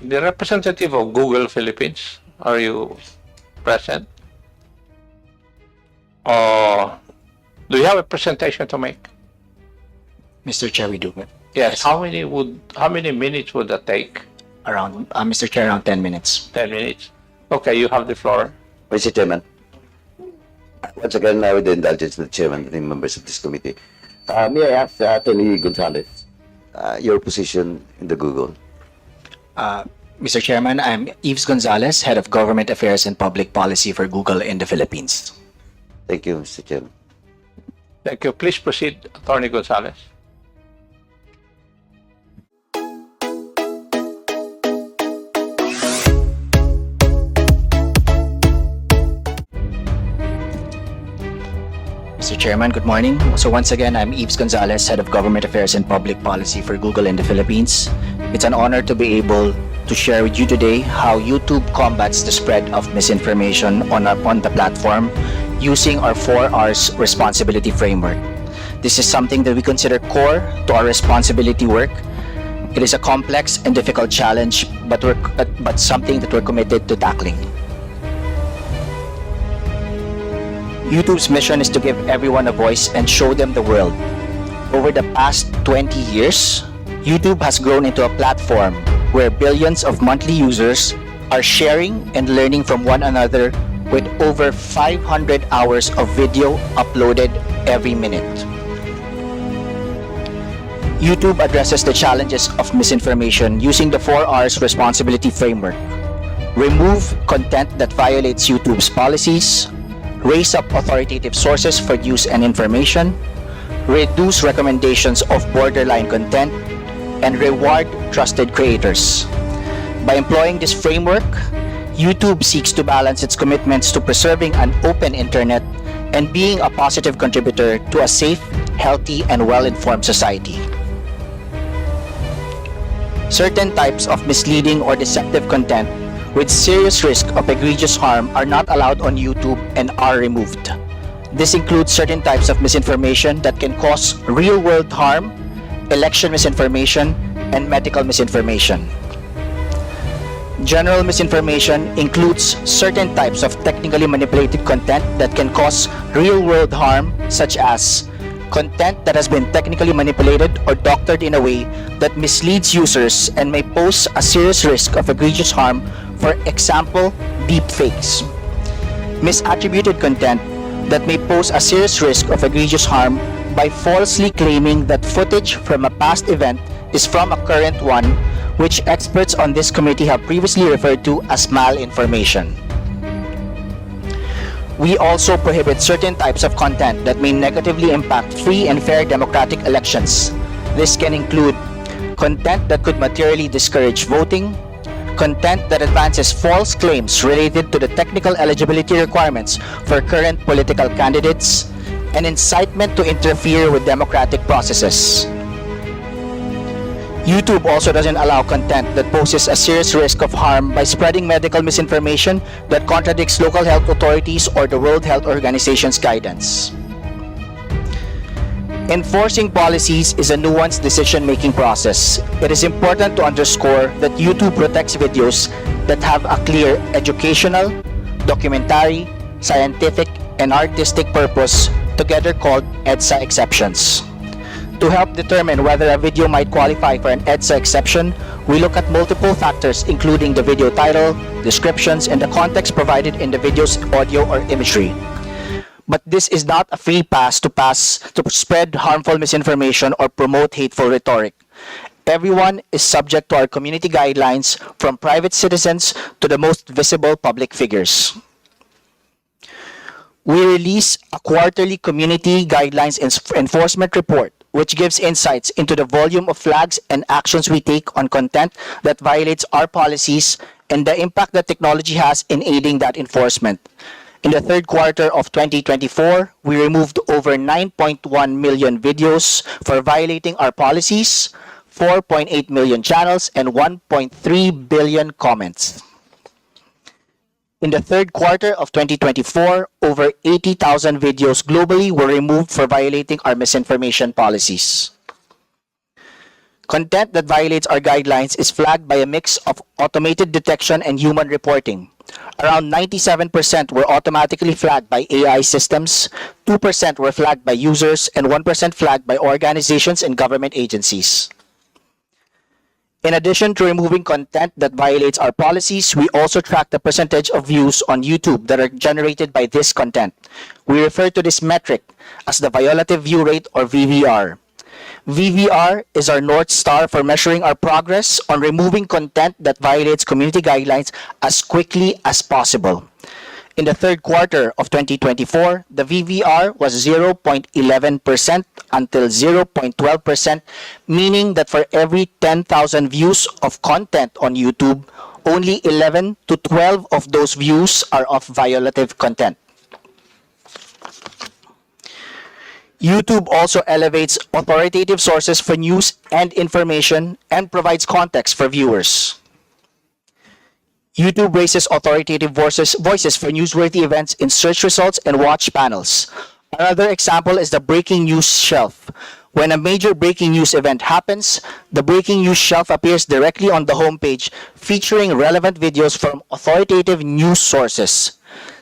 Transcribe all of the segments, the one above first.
The representative of Google Philippines, are you present? Do you have a presentation to make? Mr. Chair, we do. Yes. How many minutes would that take? Around, Mr. Chair, around 10 minutes. 10 minutes. Okay, you have the floor. Mr. Chairman, once again, with the indulgence of the chairman and the members of this committee, may I ask Attorney Gonzalez your position in the Google? Mr. Chairman, I'm Yves Gonzalez, Head of Government Affairs and Public Policy for Google in the Philippines. Thank you, Mr. Chairman. Thank you. Please proceed, Attorney Gonzalez. Mr. Chairman, good morning. So once again, I'm Yves Gonzalez, Head of Government Affairs and Public Policy for Google in the Philippines. It's an honor to be able to share with you today how YouTube combats the spread of misinformation on the platform using our 4 R's responsibility framework. This is something that we consider core to our responsibility work. It is a complex and difficult challenge, but something that we're committed to tackling. YouTube's mission is to give everyone a voice and show them the world. Over the past 20 years, YouTube has grown into a platform where billions of monthly users are sharing and learning from one another with over 500 hours of video uploaded every minute. YouTube addresses the challenges of misinformation using the 4 R's responsibility framework. Remove content that violates YouTube's policies, raise up authoritative sources for news and information, reduce recommendations of borderline content, and reward trusted creators. By employing this framework, YouTube seeks to balance its commitments to preserving an open internet and being a positive contributor to a safe, healthy, and well-informed society. Certain types of misleading or deceptive content with serious risk of egregious harm are not allowed on YouTube and are removed. This includes certain types of misinformation that can cause real-world harm, election misinformation, and medical misinformation. General misinformation includes certain types of technically manipulated content that can cause real-world harm, such as content that has been technically manipulated or doctored in a way that misleads users and may pose a serious risk of egregious harm, for example, deepfakes. Misattributed content that may pose a serious risk of egregious harm by falsely claiming that footage from a past event is from a current one, which experts on this committee have previously referred to as malinformation. We also prohibit certain types of content that may negatively impact free and fair democratic elections. This can include content that could materially discourage voting, content that advances false claims related to the technical eligibility requirements for current political candidates, and incitement to interfere with democratic processes. YouTube also doesn't allow content that poses a serious risk of harm by spreading medical misinformation that contradicts local health authorities or the World Health Organization's guidance. Enforcing policies is a nuanced decision-making process. It is important to underscore that YouTube protects videos that have a clear educational, documentary, scientific, and artistic purpose, together called EDSA exceptions. To help determine whether a video might qualify for an EDSA exception, we look at multiple factors including the video title, descriptions, and the context provided in the video's audio or imagery. But this is not a free pass to spread harmful misinformation or promote hateful rhetoric. Everyone is subject to our community guidelines, from private citizens to the most visible public figures. We release a quarterly community guidelines enforcement report, which gives insights into the volume of flags and actions we take on content that violates our policies and the impact that technology has in aiding that enforcement. In the third quarter of 2024, we removed over 9.1 million videos for violating our policies, 4.8 million channels, and 1.3 billion comments. In the third quarter of 2024, over 80,000 videos globally were removed for violating our misinformation policies. Content that violates our guidelines is flagged by a mix of automated detection and human reporting. Around 97% were automatically flagged by AI systems, 2% were flagged by users, and 1% flagged by organizations and government agencies. In addition to removing content that violates our policies, we also track the percentage of views on YouTube that are generated by this content. We refer to this metric as the violative view rate, or VVR. VVR is our North Star for measuring our progress on removing content that violates community guidelines as quickly as possible. In the third quarter of 2024, the VVR was 0.11% until 0.12%, meaning that for every 10,000 views of content on YouTube, only 11 to 12 of those views are of violative content. YouTube also elevates authoritative sources for news and information and provides context for viewers. YouTube raises authoritative voices for newsworthy events in search results and watch panels. Another example is the breaking news shelf. When a major breaking news event happens, the breaking news shelf appears directly on the homepage, featuring relevant videos from authoritative news sources.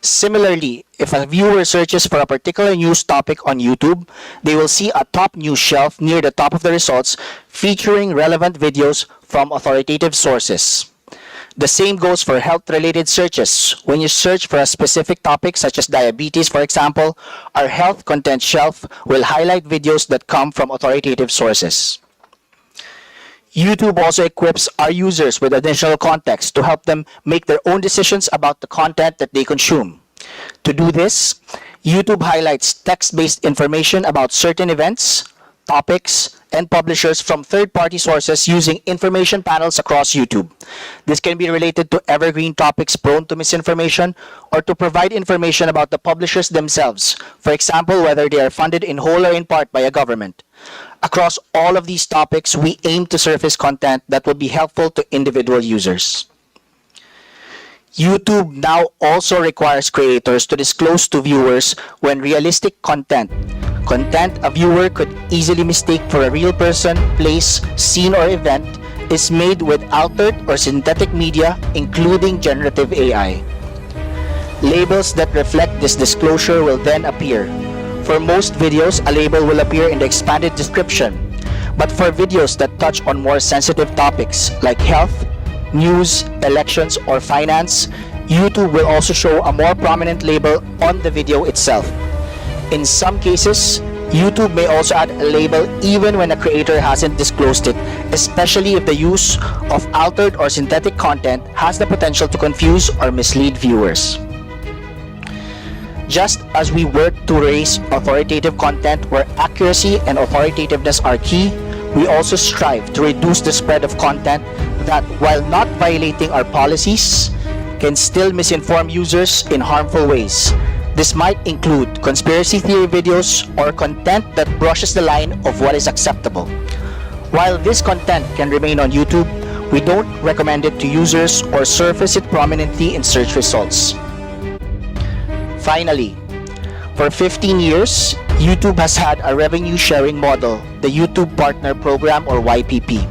Similarly, if a viewer searches for a particular news topic on YouTube, they will see a top news shelf near the top of the results, featuring relevant videos from authoritative sources. The same goes for health-related searches. When you search for a specific topic, such as diabetes, for example, our health content shelf will highlight videos that come from authoritative sources. YouTube also equips our users with additional context to help them make their own decisions about the content that they consume. To do this, YouTube highlights text-based information about certain events, topics, and publishers from third-party sources using information panels across YouTube. This can be related to evergreen topics prone to misinformation or to provide information about the publishers themselves, for example, whether they are funded in whole or in part by a government. Across all of these topics, we aim to surface content that will be helpful to individual users. YouTube now also requires creators to disclose to viewers when realistic content a viewer could easily mistake for a real person, place, scene, or event is made with altered or synthetic media, including generative AI. Labels that reflect this disclosure will then appear. For most videos, a label will appear in the expanded description, but for videos that touch on more sensitive topics like health, news, elections, or finance, YouTube will also show a more prominent label on the video itself. In some cases, YouTube may also add a label even when a creator hasn't disclosed it, especially if the use of altered or synthetic content has the potential to confuse or mislead viewers. Just as we work to raise authoritative content where accuracy and authoritativeness are key, we also strive to reduce the spread of content that, while not violating our policies, can still misinform users in harmful ways. This might include conspiracy theory videos or content that brushes the line of what is acceptable. While this content can remain on YouTube, we don't recommend it to users or surface it prominently in search results. Finally, for 15 years, YouTube has had a revenue sharing model, the YouTube Partner Program, or YPP.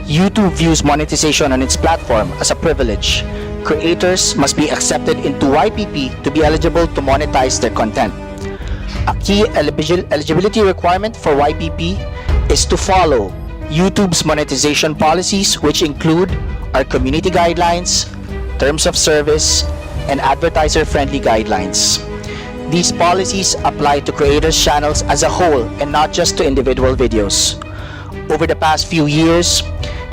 YouTube views monetization on its platform as a privilege. Creators must be accepted into YPP to be eligible to monetize their content. A key eligibility requirement for YPP is to follow YouTube's monetization policies, which include our community guidelines, terms of service, and advertiser-friendly guidelines. These policies apply to creators' channels as a whole and not just to individual videos. Over the past few years,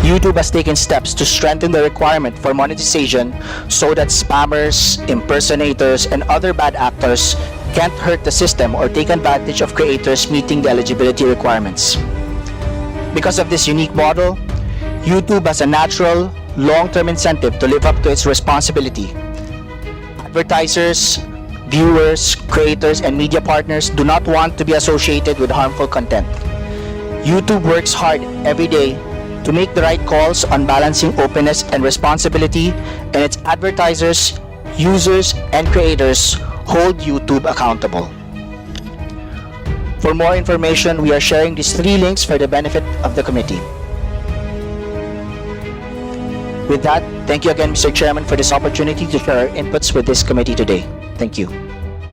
YouTube has taken steps to strengthen the requirement for monetization so that spammers, impersonators, and other bad actors can't hurt the system or take advantage of creators meeting the eligibility requirements. Because of this unique model, YouTube has a natural, long-term incentive to live up to its responsibility. Advertisers, viewers, creators, and media partners do not want to be associated with harmful content. YouTube works hard every day to make the right calls on balancing openness and responsibility, and its advertisers, users, and creators hold YouTube accountable. For more information, we are sharing these 3 links for the benefit of the committee. With that, thank you again, Mr. Chairman, for this opportunity to share our inputs with this committee today. Thank you.